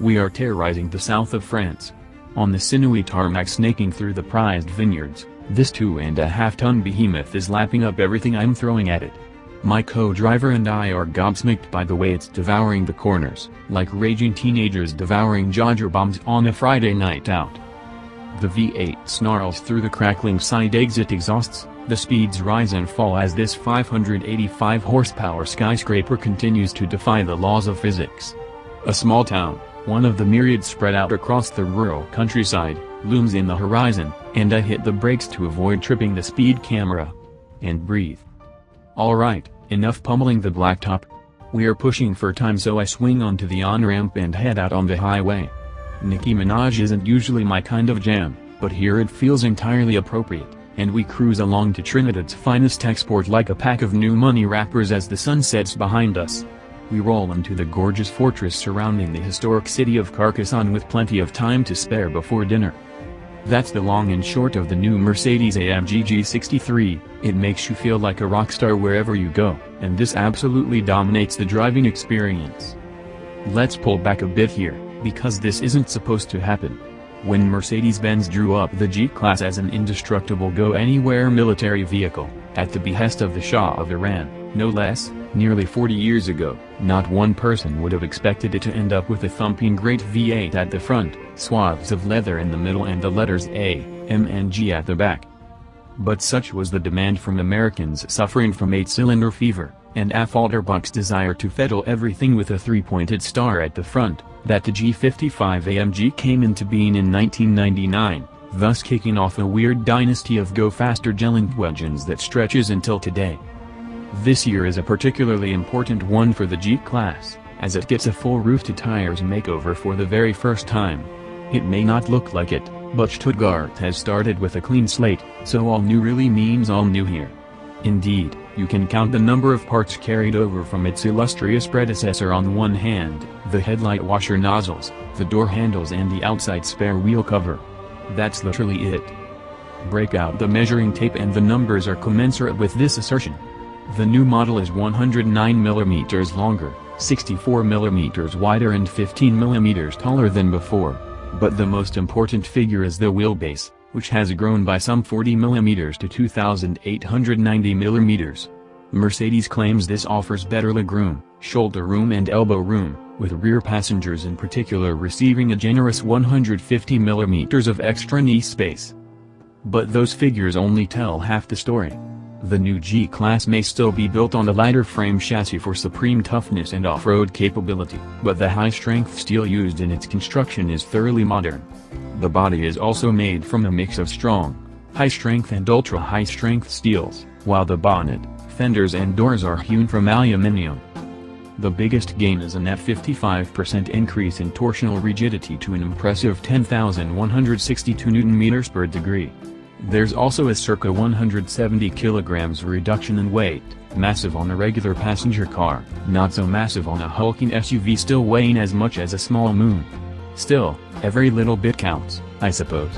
We are terrorizing the south of France. On the sinewy tarmac snaking through the prized vineyards, this 2.5-ton behemoth is lapping up everything I'm throwing at it. My co-driver and I are gobsmacked by the way it's devouring the corners, like raging teenagers devouring Dodger bombs on a Friday night out. The V8 snarls through the crackling side exit exhausts, the speeds rise and fall as this 585 horsepower skyscraper continues to defy the laws of physics. A small town, one of the myriad spread out across the rural countryside, looms in the horizon, and I hit the brakes to avoid tripping the speed camera. And breathe. Alright, enough pummeling the blacktop. We are pushing for time, so I swing onto the on-ramp and head out on the highway. Nicki Minaj isn't usually my kind of jam, but here it feels entirely appropriate, and we cruise along to Trinidad's finest export like a pack of new money rappers as the sun sets behind us. We roll into the gorgeous fortress surrounding the historic city of Carcassonne with plenty of time to spare before dinner. That's the long and short of the new Mercedes AMG G63, it makes you feel like a rock star wherever you go, and this absolutely dominates the driving experience. Let's pull back a bit here, because this isn't supposed to happen. When Mercedes-Benz drew up the G-Class as an indestructible go-anywhere military vehicle, at the behest of the Shah of Iran, no less, nearly 40 years ago, not one person would have expected it to end up with a thumping great V8 at the front, swaths of leather in the middle and the letters A, M and G at the back. But such was the demand from Americans suffering from 8-cylinder fever, and Affalterbach's desire to fettle everything with a three-pointed star at the front, that the G55 AMG came into being in 1999, thus kicking off a weird dynasty of go-faster Geländewagens that stretches until today. This year is a particularly important one for the G-Class, as it gets a full roof-to-tires makeover for the very first time. It may not look like it, but Stuttgart has started with a clean slate, so all new really means all new here. Indeed, you can count the number of parts carried over from its illustrious predecessor on one hand, the headlight washer nozzles, the door handles and the outside spare wheel cover. That's literally it. Break out the measuring tape and the numbers are commensurate with this assertion. The new model is 109 mm longer, 64 mm wider and 15 mm taller than before. But the most important figure is the wheelbase, which has grown by some 40 mm to 2,890 mm. Mercedes claims this offers better legroom, shoulder room and elbow room, with rear passengers in particular receiving a generous 150 mm of extra knee space. But those figures only tell half the story. The new G-Class may still be built on a lighter frame chassis for supreme toughness and off-road capability, but the high-strength steel used in its construction is thoroughly modern. The body is also made from a mix of strong, high-strength and ultra-high-strength steels, while the bonnet, fenders and doors are hewn from aluminum. The biggest gain is a net 55% increase in torsional rigidity to an impressive 10,162 Nm per degree. There's also a circa 170 kg reduction in weight, massive on a regular passenger car, not so massive on a hulking SUV still weighing as much as a small moon. Still, every little bit counts, I suppose.